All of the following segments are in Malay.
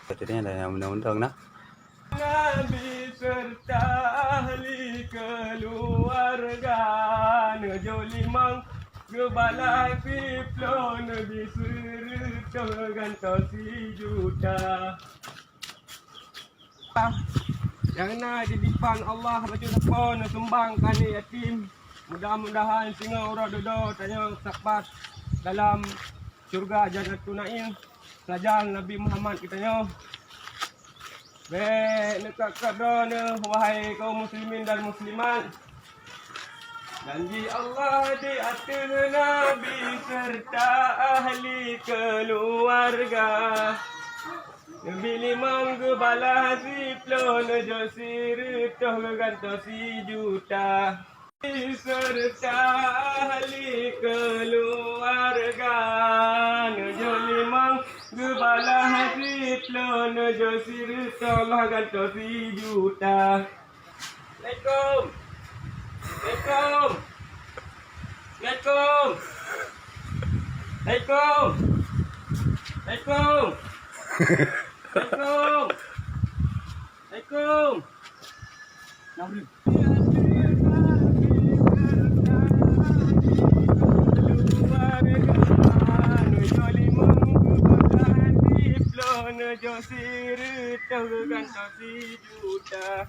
Jadi ada yang undang-undang nah. Nabi serta ahli keluarga Nejo limang Gebalai piplo Nabi serta gantos si juta Yang nak di depan Allah baca sepon sumbangkan yatim Mudah-mudahan singa ura dodo tanya sahabat dalam syurga Jannatul Naim Selajang Nabi Muhammad kitanya Baik, dekat kadana wahai kaum muslimin dan muslimat. Janji Allah di atas Nabi serta ahli keluarga. Nabi limang gebala siplo nejo siritoh gantos si juta. Serta ahli keluarga nejo limang gebala siplo nejo siritoh gantos si juta. Assalamualaikum. Assalamualaikum. Assalamualaikum. Assalamualaikum. Assalamualaikum. Assalamualaikum. Assalamualaikum. Nabi. Josir tergantung si juta.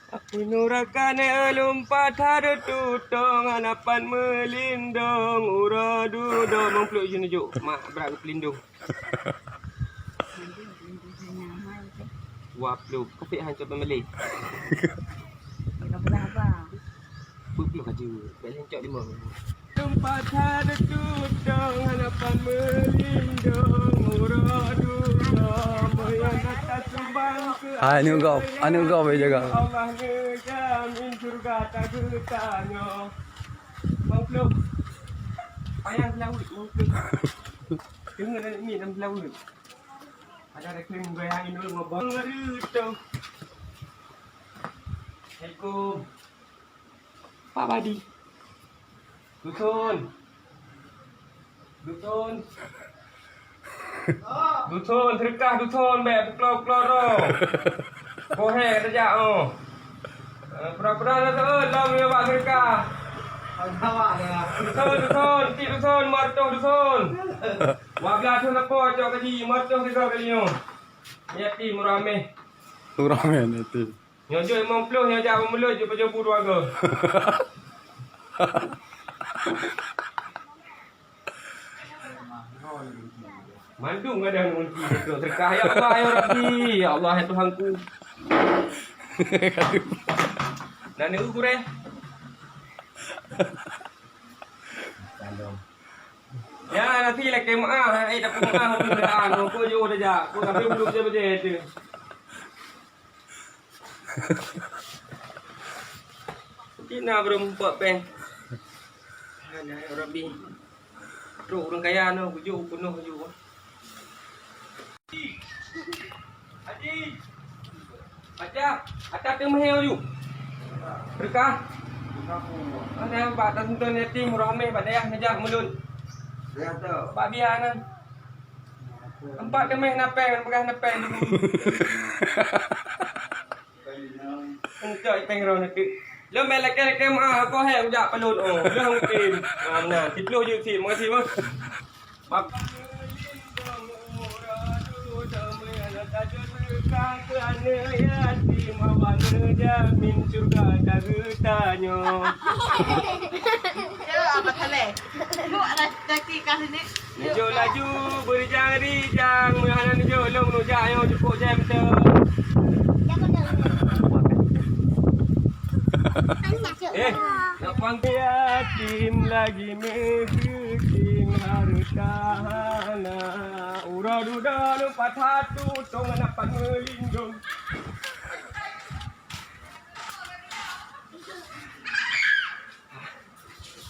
Aku nurakan lompat ada tutong hanapan melindung ura dudo mempeluk jenujuk mak berat pelindung. Wah peluk kepik hancur pembeli. Berapa? Peluk kaju. Beli hancur 5. Tempat ada tutong hanapan melindung ura dudo atas sumbang ke Anu kau boleh jaga. Allah ngejamin surga tak bertanya. Bang Peluk. Payah laut, Bang Peluk. Dengar ni dalam laut. Ada reklam gaya ini dulu ngobong ngerutu. Assalamualaikum. Pak Badi. Dusun. Dusun. Dusun, terkah dusun, bek keluar-keluar. Bohe kerja oh. Pura-pura lah tu, lam ya pak terkah. Awak dah. Dusun, ti dusun, martoh dusun. Wablah tu nak kau cak kaji, martoh tiga kali nyo. Yati murame. Uramen itu. Nyo jo 50 nyo jak memulut je pejobu keluarga. Mandung ada ngunci itu terkah ya Allah ya Rabbi ya Allah ya Tuhanku. Dan itu kure. Ya nanti lagi maaf, tapi maaf mudah-mudahan aku juga dah jak, aku tapi belum je itu. Kita belum buat pen. Ada ya Rabbi. Teruk orang kaya no, kujuk penuh kujuk. Haji. Baca, atas tu mahal ju. Berkah. Ada bak tonton yatim rahmah badayah najak mulun. Dia tu. Bak biaran. Empat kemeh napeng, pegah napeng. Encoy pengro nak. Lo melek-lek mah ko he ujak pelun oh. Lo mungkin. Nah, tiplo je si, makasih mah. Bab jamin surga tak tanya. Apa tale? Bu ada kaki kat sini. Nejo laju berjang-rijang mehana nejo long no jayo cukup jam tu. Nak panggil yatim lagi miskin harta hana ura duda lupa satu tong anak melindung.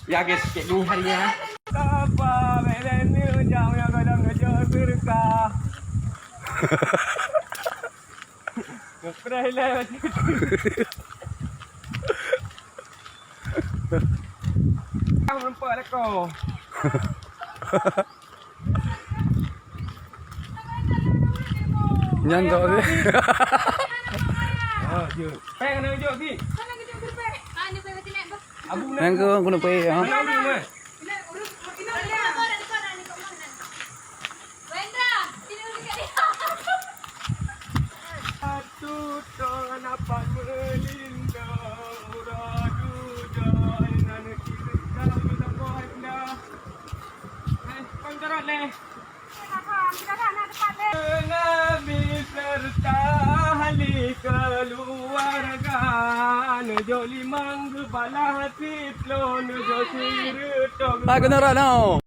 Ya guys, sikit ni hari ya. Apa belen ni jauh yang kadang ngejar berkah. Ngepray lah. Kamu nampak tak kau? Nyangka dia. Ah, je. Peng kena je si. Abu nak. Yang ke guna pe ha. Mana abu mah? Satu tangan apa melintang uradu jainan kiri kalau kita buat dah. Kontrol leh. Nabi serta ahli keluarga Nejo limang kepala hati Tlo nejo sirut Hai kenaran now.